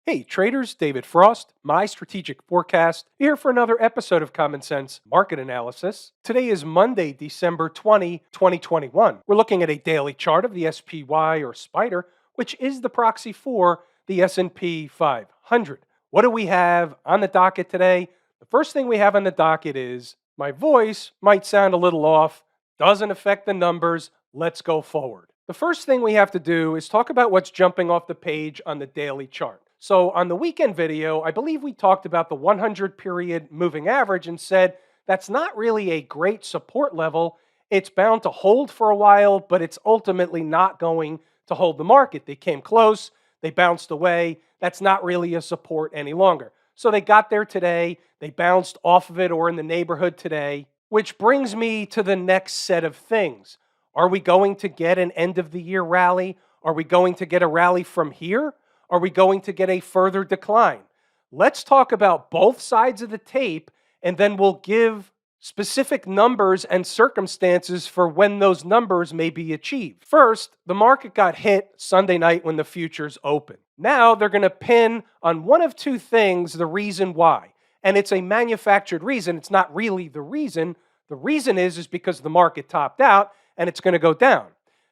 Hey traders, David Frost, my strategic forecast, here for another episode of Common Sense Market Analysis. Today is Monday, December 2021. We're looking at a daily chart of the SPY or Spider, which is the proxy for the S&P 500. What do we have on the docket today? The first thing we have on the docket is my voice might sound a little off, doesn't affect the numbers. Let's go forward. The first thing we have to do is talk about what's jumping off the page on the daily chart. So on the weekend video, I believe we talked about the 100 period moving average and said that's not really a great support level. It's bound to hold for a while, but it's ultimately not going to hold the market. They came close, they bounced away. That's not really a support any longer. So they got there today, they bounced off of it or in the neighborhood today, which brings me to the next set of things. Are we going to get an end of the year rally? Are we going to get a rally from here? Are we going to get a further decline? Let's talk about both sides of the tape, and then we'll give specific numbers and circumstances for when those numbers may be achieved. First, the market got hit Sunday night when the futures opened. Now they're going to pin on one of two things the reason why. And it's a manufactured reason. It's not really the reason. The reason is because the market topped out and it's going to go down.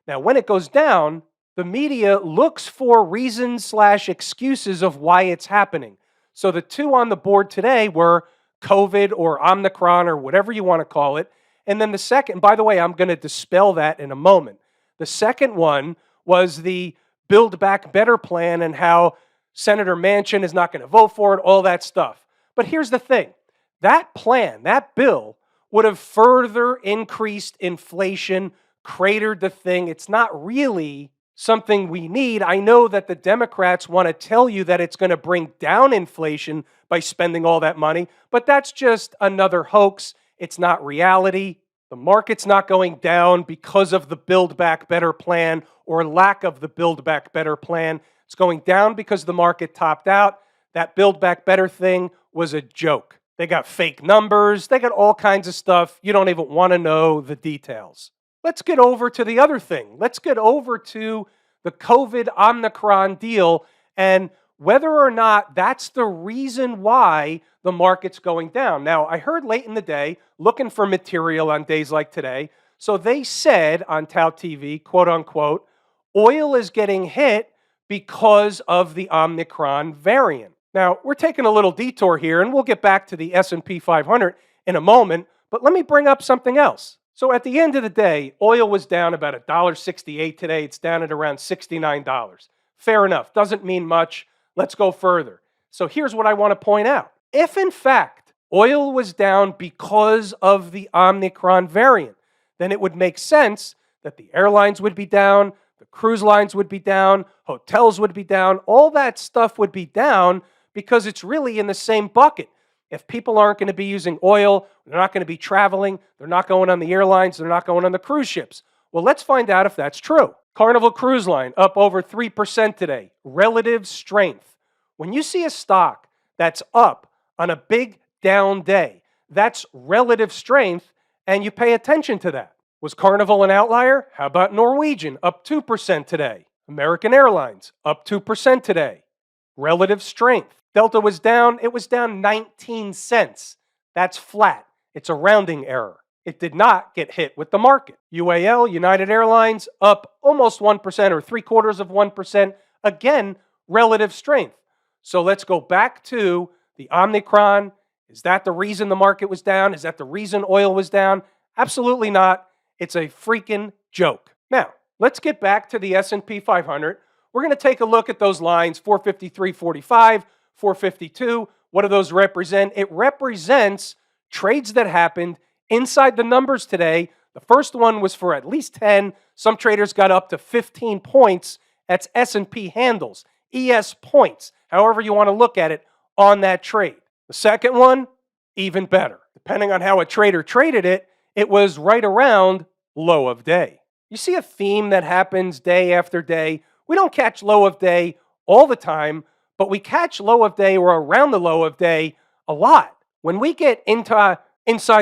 Now, when it goes down, the media looks for reasons/excuses of why it's happening. So the two on the board today were COVID or Omicron or whatever you want to call it. And then the second, by the way, I'm going to dispel that in a moment. The second one was the Build Back Better plan and how Senator Manchin is not going to vote for it, all that stuff. But here's the thing. That plan, that bill, would have further increased inflation, cratered the thing. It's not really something we need. I know that the Democrats want to tell you that it's going to bring down inflation by spending all that money, but that's just another hoax. It's not reality. The market's not going down because of the Build Back Better plan or lack of the Build Back Better plan. It's going down because the market topped out. That Build Back Better thing was a joke. They got fake numbers. They got all kinds of stuff. You don't even want to know the details. Let's get over to the other thing. Let's get over to the COVID Omicron deal and whether or not that's the reason why the market's going down. Now, I heard late in the day, looking for material on days like today, so they said on Tao TV, quote unquote, oil is getting hit because of the Omicron variant. Now, we're taking a little detour here, and we'll get back to the S&P 500 in a moment, but let me bring up something else. So at the end of the day, oil was down about $1.68 today. It's down at around $69. Fair enough. Doesn't mean much. Let's go further. So here's what I want to point out. If, in fact, oil was down because of the Omicron variant, then it would make sense that the airlines would be down, the cruise lines would be down, hotels would be down, all that stuff would be down because it's really in the same bucket. If people aren't going to be using oil, they're not going to be traveling, they're not going on the airlines, they're not going on the cruise ships. Well, let's find out if that's true. Carnival Cruise Line up over 3% today. Relative strength. When you see a stock that's up on a big down day, that's relative strength, and you pay attention to that. Was Carnival an outlier? How about Norwegian up 2% today? American Airlines up 2% today. Relative strength. Delta was down. It was down 19 cents. That's flat. It's a rounding error. It did not get hit with the market. UAL, United Airlines, up almost 1% or 0.75%. Again, relative strength. So let's go back to the Omicron. Is that the reason the market was down? Is that the reason oil was down? Absolutely not. It's a freaking joke. Now, let's get back to the S&P 500. We're going to take a look at those lines, 453.45, 452. What do those represent? It represents trades that happened inside the numbers today. The first one was for at least 10. Some traders got up to 15 points. That's S&P handles, ES points, however you want to look at it on that trade. The second one, even better. Depending on how a trader traded it, it was right around low of day. You see a theme that happens day after day. We don't catch low of day all the time, but we catch low of day or around the low of day a lot. When we get inside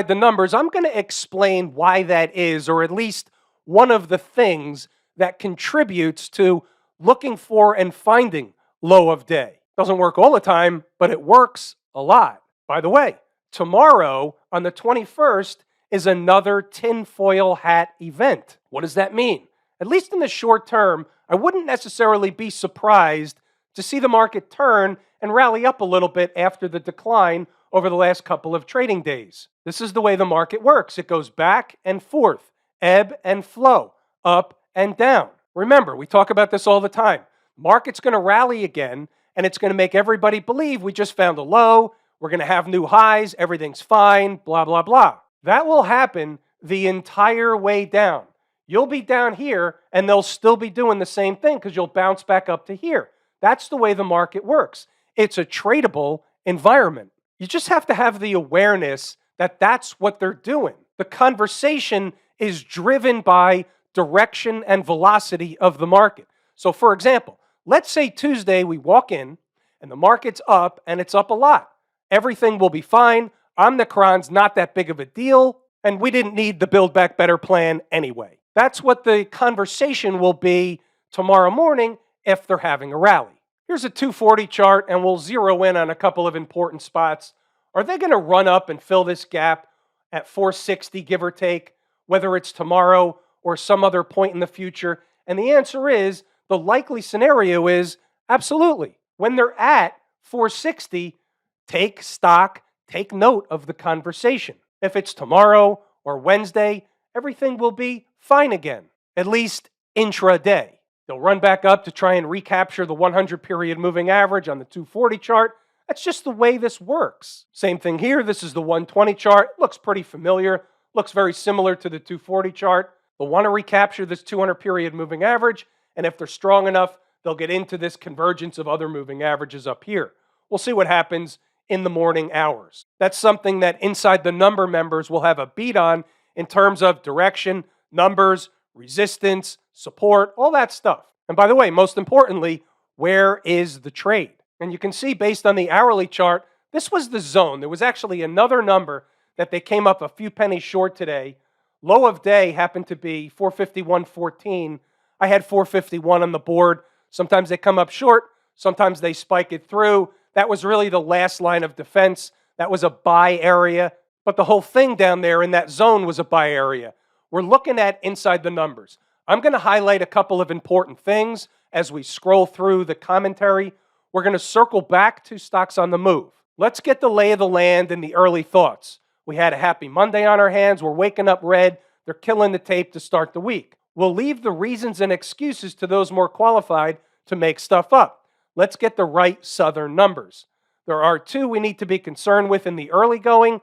the numbers, I'm going to explain why that is, or at least one of the things that contributes to looking for and finding low of day. Doesn't work all the time, but it works a lot. By the way, tomorrow on the 21st is another tinfoil hat event. What does that mean? At least in the short term, I wouldn't necessarily be surprised to see the market turn and rally up a little bit after the decline over the last couple of trading days. This is the way the market works. It goes back and forth, ebb and flow, up and down. Remember, we talk about this all the time. Market's going to rally again, and it's going to make everybody believe we just found a low, we're going to have new highs, everything's fine, blah, blah, blah. That will happen the entire way down. You'll be down here, and they'll still be doing the same thing because you'll bounce back up to here. That's the way the market works. It's a tradable environment. You just have to have the awareness that that's what they're doing. The conversation is driven by direction and velocity of the market. So for example, let's say Tuesday we walk in and the market's up and it's up a lot. Everything will be fine. Omicron's not that big of a deal, and we didn't need the Build Back Better plan anyway. That's what the conversation will be tomorrow morning if they're having a rally. Here's a 240 chart, and we'll zero in on a couple of important spots. Are they going to run up and fill this gap at 460, give or take, whether it's tomorrow or some other point in the future? And the answer is, the likely scenario is absolutely. When they're at 460, take stock, take note of the conversation. If it's tomorrow or Wednesday, everything will be fine again, at least intraday. They'll run back up to try and recapture the 100-period moving average on the 240 chart. That's just the way this works. Same thing here. This is the 120 chart. Looks pretty familiar. Looks very similar to the 240 chart. They'll want to recapture this 200-period moving average, and if they're strong enough, they'll get into this convergence of other moving averages up here. We'll see what happens in the morning hours. That's something that Inside the Number members will have a beat on in terms of direction, numbers, resistance, support, all that stuff. And by the way, most importantly, where is the trade? And you can see based on the hourly chart, this was the zone. There was actually another number that they came up a few pennies short today. Low of day happened to be 451.14. I had 451 on the board. Sometimes they come up short. Sometimes they spike it through. That was really the last line of defense. That was a buy area. But the whole thing down there in that zone was a buy area. We're looking at Inside the Numbers. I'm going to highlight a couple of important things as we scroll through the commentary. We're going to circle back to Stocks on the Move. Let's get the lay of the land and the early thoughts. We had a happy Monday on our hands. We're waking up red. They're killing the tape to start the week. We'll leave the reasons and excuses to those more qualified to make stuff up. Let's get the right Southern numbers. There are two we need to be concerned with in the early going.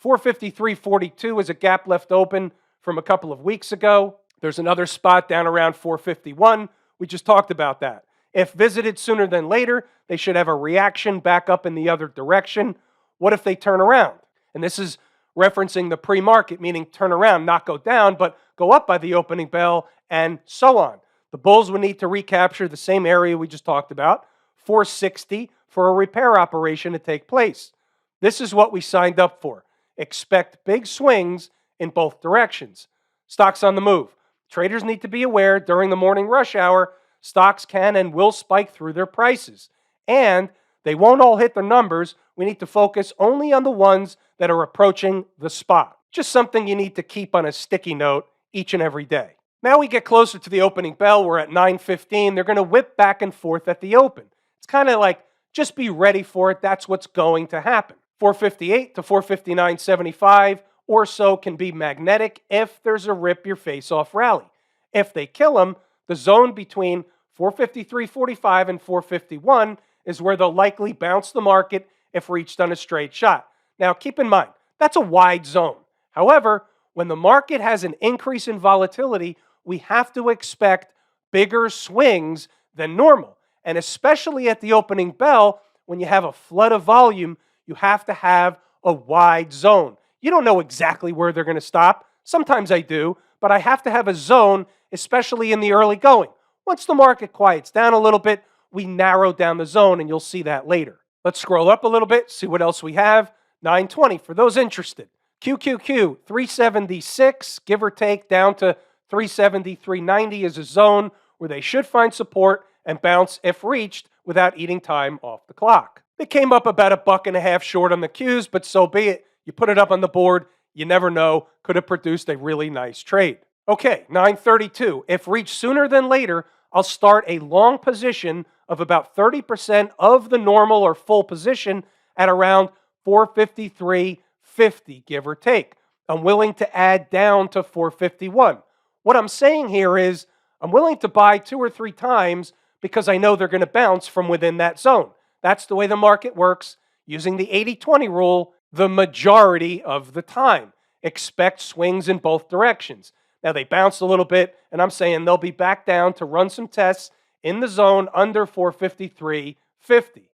453.42 is a gap left open from a couple of weeks ago. There's another spot down around 451. We just talked about that. If visited sooner than later, they should have a reaction back up in the other direction. What if they turn around? And this is referencing the pre-market, meaning turn around, not go down, but go up by the opening bell, and so on. The bulls would need to recapture the same area we just talked about, 460, for a repair operation to take place. This is what we signed up for. Expect big swings in both directions. Stocks on the move. Traders need to be aware during the morning rush hour, stocks can and will spike through their prices. And they won't all hit their numbers. We need to focus only on the ones that are approaching the spot. Just something you need to keep on a sticky note each and every day. Now we get closer to the opening bell. We're at 9:15. They're going to whip back and forth at the open. It's kind of like, just be ready for it. That's what's going to happen. 458 to 459.75 or so can be magnetic if there's a rip your face off rally. If they kill them, the zone between 453.45 and 451 is where they'll likely bounce the market if reached on a straight shot. Now keep in mind, that's a wide zone. However, when the market has an increase in volatility, we have to expect bigger swings than normal. And especially at the opening bell, when you have a flood of volume, you have to have a wide zone. You don't know exactly where they're going to stop. Sometimes I do, but I have to have a zone, especially in the early going. Once the market quiets down a little bit, we narrow down the zone, and you'll see that later. Let's scroll up a little bit, see what else we have. 920 for those interested. QQQ, 376, give or take, down to 370, 390 is a zone where they should find support and bounce if reached without eating time off the clock. They came up about $1.50 short on the cues, but so be it. You put it up on the board, you never know, could have produced a really nice trade. Okay, 932. If reached sooner than later, I'll start a long position of about 30% of the normal or full position at around 453.50, give or take. I'm willing to add down to 451. What I'm saying here is I'm willing to buy 2 or 3 times because I know they're going to bounce from within that zone. That's the way the market works using the 80-20 rule the majority of the time. Expect swings in both directions. Now, they bounced a little bit, and I'm saying they'll be back down to run some tests in the zone under 453.50.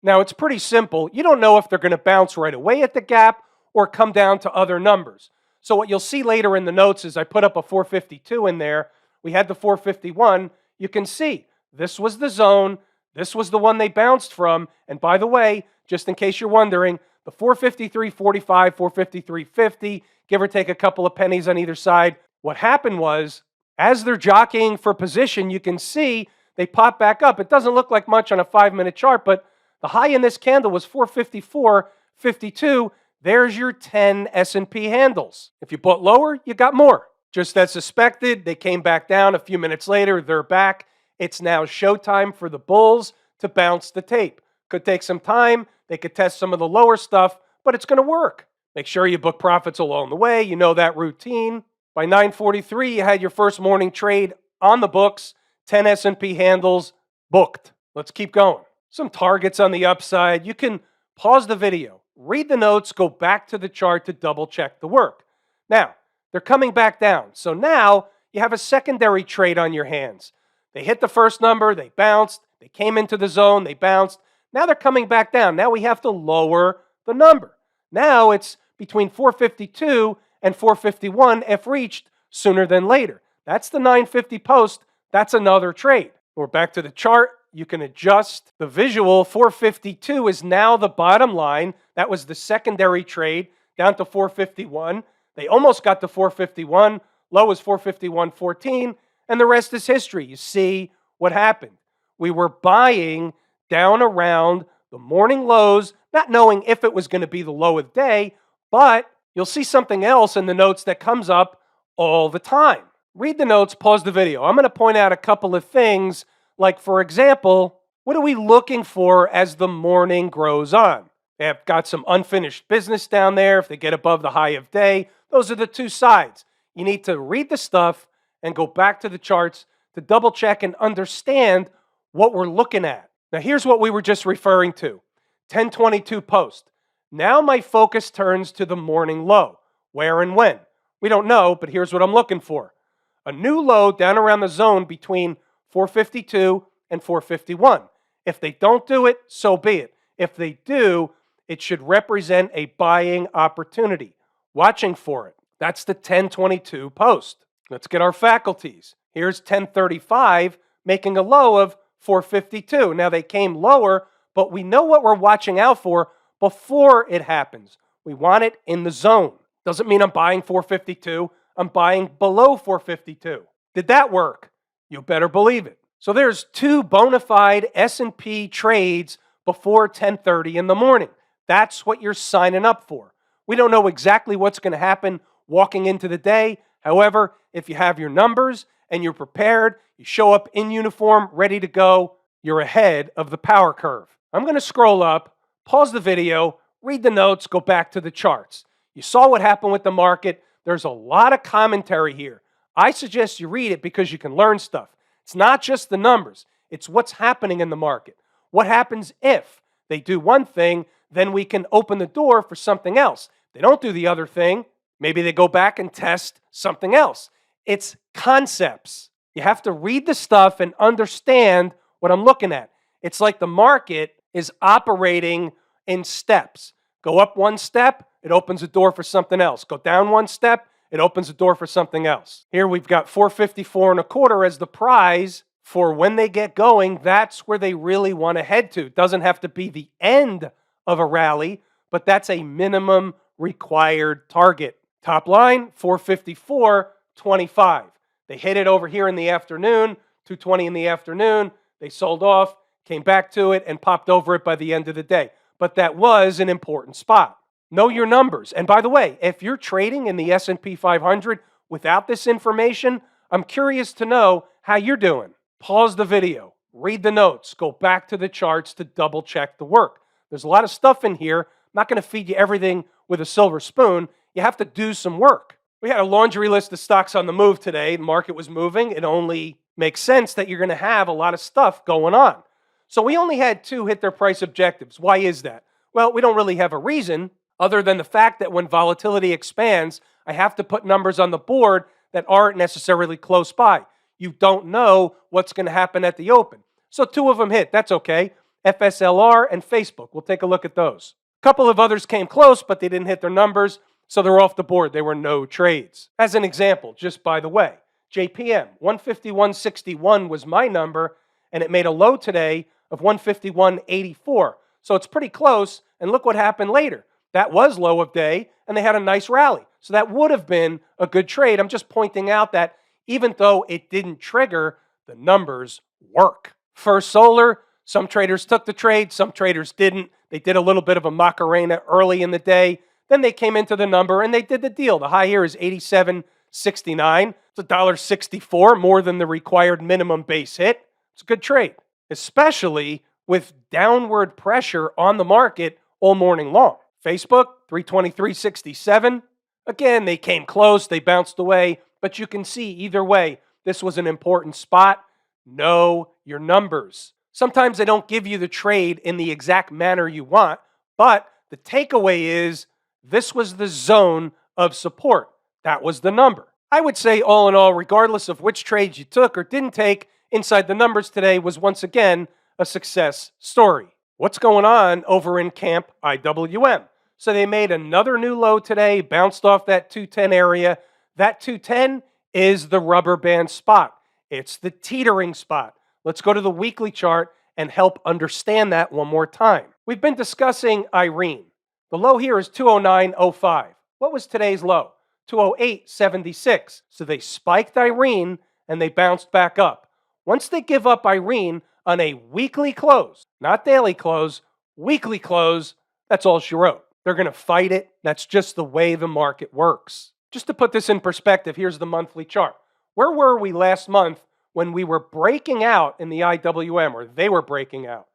Now, it's pretty simple. You don't know if they're going to bounce right away at the gap or come down to other numbers. So what you'll see later in the notes is I put up a 452 in there. We had the 451. You can see this was the zone. This was the one they bounced from. And by the way, just in case you're wondering, the 453.45, 453.50, give or take a couple of pennies on either side. What happened was, as they're jockeying for position, you can see they pop back up. It doesn't look like much on a 5-minute chart, but the high in this candle was 454.52. There's your 10 S&P handles. If you bought lower, you got more. Just as suspected, they came back down. A few minutes later, they're back. It's now showtime for the bulls to bounce the tape. Could take some time. They could test some of the lower stuff, but it's going to work. Make sure you book profits along the way. You know that routine. By 9:43, you had your first morning trade on the books. 10 S&P handles booked. Let's keep going. Some targets on the upside. You can pause the video, read the notes, go back to the chart to double check the work. Now, they're coming back down. So now you have a secondary trade on your hands. They hit the first number, they bounced, they came into the zone, they bounced. Now they're coming back down. Now we have to lower the number. Now it's between 452 and 451 if reached sooner than later. That's the 950 post. That's another trade. We're back to the chart. You can adjust the visual. 452 is now the bottom line. That was the secondary trade down to 451. They almost got to 451. Low was 451.14, and the rest is history. You see what happened. We were buying down around the morning lows, not knowing if it was going to be the low of the day, but you'll see something else in the notes that comes up all the time. Read the notes, pause the video. I'm going to point out a couple of things, like, for example, what are we looking for as the morning grows on? They have got some unfinished business down there. If they get above the high of day, those are the two sides. You need to read the stuff and go back to the charts to double check and understand what we're looking at. Now, here's what we were just referring to. 1022 post. Now my focus turns to the morning low. Where and when? We don't know, but here's what I'm looking for. A new low down around the zone between 452 and 451. If they don't do it, so be it. If they do, it should represent a buying opportunity. Watching for it. That's the 1022 post. Let's get our faculties. Here's 1035 making a low of 452. Now they came lower, but we know what we're watching out for before it happens. We want it in the zone. Doesn't mean I'm buying 452. I'm buying below 452. Did that work? You better believe it. So there's 2 bona fide S&P trades before 10:30 in the morning. That's what you're signing up for. We don't know exactly what's going to happen walking into the day. However, if you have your numbers and you're prepared, you show up in uniform, ready to go, you're ahead of the power curve. I'm going to scroll up, pause the video, read the notes, go back to the charts. You saw what happened with the market. There's a lot of commentary here. I suggest you read it because you can learn stuff. It's not just the numbers. It's what's happening in the market. What happens if they do one thing, then we can open the door for something else. They don't do the other thing. Maybe they go back and test something else. It's concepts. You have to read the stuff and understand what I'm looking at. It's like the market is operating in steps. Go up one step, it opens a door for something else. Go down one step, it opens a door for something else. Here we've got 454.25 as the prize for when they get going. That's where they really want to head to. It doesn't have to be the end of a rally, but that's a minimum required target. Top line, 454.25. They hit it over here in the afternoon, 2:20 in the afternoon. They sold off. Came back to it and popped over it by the end of the day. But that was an important spot. Know your numbers. And by the way, if you're trading in the S&P 500 without this information, I'm curious to know how you're doing. Pause the video, read the notes, go back to the charts to double check the work. There's a lot of stuff in here. I'm not going to feed you everything with a silver spoon. You have to do some work. We had a laundry list of stocks on the move today. The market was moving. It only makes sense that you're going to have a lot of stuff going on. So we only had 2 hit their price objectives. Why is that? Well, we don't really have a reason other than the fact that when volatility expands, I have to put numbers on the board that aren't necessarily close by. You don't know what's going to happen at the open. So 2 of them hit. That's okay. FSLR and Facebook. We'll take a look at those. A couple of others came close, but they didn't hit their numbers, so they're off the board. There were no trades. As an example, just by the way, JPM, 151.61 was my number, and it made a low today of 151.84. So it's pretty close, and look what happened later. That was low of day, and they had a nice rally. So that would have been a good trade. I'm just pointing out that even though it didn't trigger, the numbers work. First Solar, some traders took the trade, some traders didn't. They did a little bit of a Macarena early in the day. Then they came into the number, and they did the deal. The high here is 87.69. It's $1.64, more than the required minimum base hit. It's a good trade, especially with downward pressure on the market all morning long. Facebook, 323.67. Again, they came close, they bounced away, but you can see either way, this was an important spot. Know your numbers. Sometimes they don't give you the trade in the exact manner you want, but the takeaway is this was the zone of support. That was the number. I would say all in all, regardless of which trades you took or didn't take, inside the numbers today was once again a success story. What's going on over in Camp IWM? So they made another new low today, bounced off that 210 area. That 210 is the rubber band spot. It's the teetering spot. Let's go to the weekly chart and help understand that one more time. We've been discussing Irene. The low here is 209.05. What was today's low? 208.76. So they spiked Irene and they bounced back up. Once they give up Irene on a weekly close, not daily close, weekly close, that's all she wrote. They're going to fight it. That's just the way the market works. Just to put this in perspective, here's the monthly chart. Where were we last month when we were breaking out in the IWM, or they were breaking out?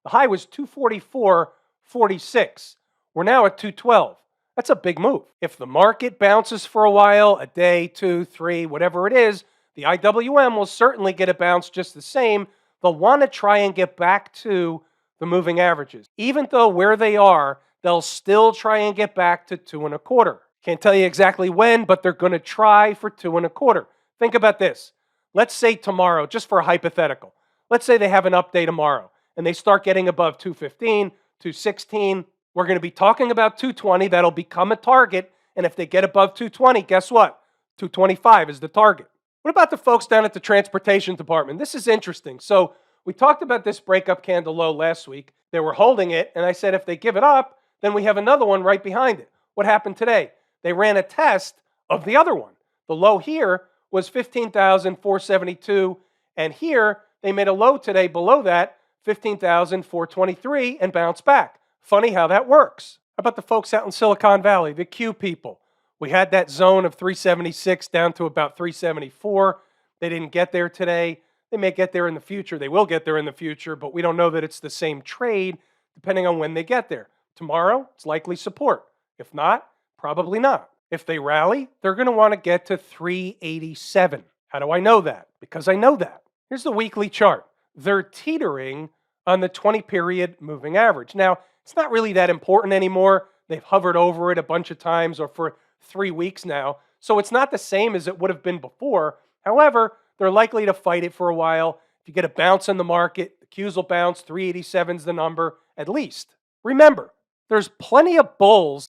The high was 244.46. We're now at 212. That's a big move. If the market bounces for a while, a day, 2, 3, whatever it is, the IWM will certainly get a bounce just the same. They'll want to try and get back to the moving averages. Even though where they are, they'll still try and get back to 2.25. Can't tell you exactly when, but they're going to try for 2.25. Think about this. Let's say tomorrow, just for a hypothetical, let's say they have an update tomorrow and they start getting above 215, 216. We're going to be talking about 220. That'll become a target. And if they get above 220, guess what? 225 is the target. What about the folks down at the transportation department? This is interesting. So we talked about this breakup candle low last week. They were holding it, and I said if they give it up, then we have another one right behind it. What happened today? They ran a test of the other one. The low here was 15,472, and here they made a low today below that, 15,423, and bounced back. Funny how that works. How about the folks out in Silicon Valley, the Q people? We had that zone of 376 down to about 374. They didn't get there today. They may get there in the future. They will get there in the future, but we don't know that it's the same trade depending on when they get there. Tomorrow, it's likely support. If not, probably not. If they rally, they're going to want to get to 387. How do I know that? Because I know that. Here's the weekly chart. They're teetering on the 20-period moving average. Now, it's not really that important anymore. They've hovered over it a bunch of times or for 3 weeks now. So it's not the same as it would have been before. However, they're likely to fight it for a while. If you get a bounce in the market, the Qs will bounce. 387 is the number, at least. Remember, there's plenty of bulls